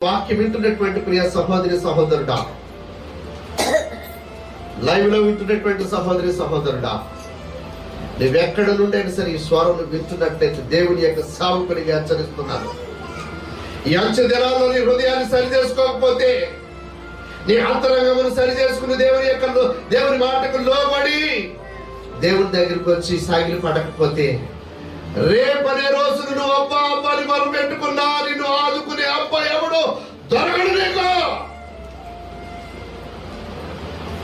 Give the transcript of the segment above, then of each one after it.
వాక్యం వింటున్నటువంటి ప్రియ సహోదరి సహోదరుడా, లైవ్ లో వింటున్నటువంటి సహోదరి సహోదరుడా, నువ్వెక్కడ నుండైనా సరే ఈ స్వరం వింటున్నట్లయితే దేవుని యొక్క సేవకునిగా హెచ్చరిస్తున్నాను. ఈ అంచె దినాల్లో నీ హృదయాన్ని సరి చేసుకోకపోతే, నీ అంతరంగమును సరి చేసుకుని దేవుని మాటకు లోబడి దేవుని దగ్గరికి వచ్చి సాగిలి పడకపోతే, రేపనే రోజు నువ్వు అబ్బాని మనం పెట్టుకున్నా నిన్ను ఆదుకునే అబ్బా ఎవడో దొరకడు నీకు.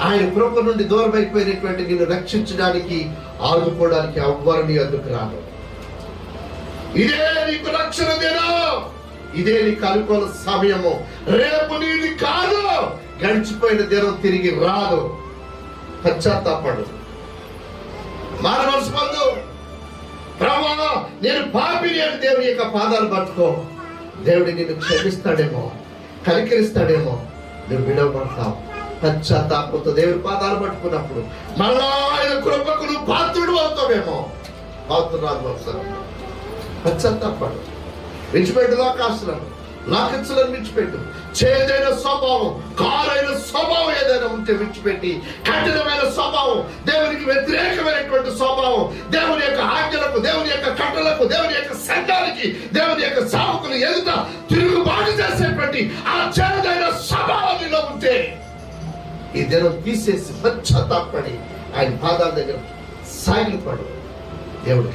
ఆయన కృప నుండి దూరం అయిపోయినటువంటి నిన్ను రక్షించడానికి ఆదుకోవడానికి ఎవ్వరు నీ వద్దకు రాదు. ఇదే నీకు రక్షణ దినం, ఇదే నీకు అనుకూల సమయము. రేపు నీది కాదు, గడిచిపోయిన దినం తిరిగి రాదు. పశ్చాత్తాపడు, మానవలసి పొందు. ప్రభువా నేను పాపిని అని దేవుని యొక్క పాదాలు పట్టుకో. దేవుడి నిన్ను క్షమిస్తాడేమో, కనికరిస్తాడేమో. నువ్వు విడవబడతావు. పశ్చాత్తాపంతో దేవుని పాదాలు పట్టుకున్నప్పుడు మళ్ళా ఆయన కృపకు నువ్వు పాత్రుడు అవుతావేమో. పాత్రురాలు అవసరం. పశ్చాత్తాపడు, విడిచిపెట్టు లోకాస్తులను, లాకించలను విడిచిపెట్టు. చేదైన స్వభావం, కారైన స్వభావం ఏదైనా ఉంటే విడిచిపెట్టి, కఠినమైన స్వభావం, దేవునికి వ్యతిరేకమైనటువంటి స్వభావం, దేవుని యొక్క ఆజ్ఞలకు, దేవుని యొక్క కట్టలకు, దేవుని యొక్క సంఘానికి, దేవుని యొక్క సేవకులు ఎదుట తిరుగుబాటు చేసేటువంటి ఆ చేదైన స్వభావంలో ఉంటే ఈ దినం తీసేసి పశ్చాత్తాపడి ఆయన పాదాల దగ్గర సాగిలపడు. దేవుడు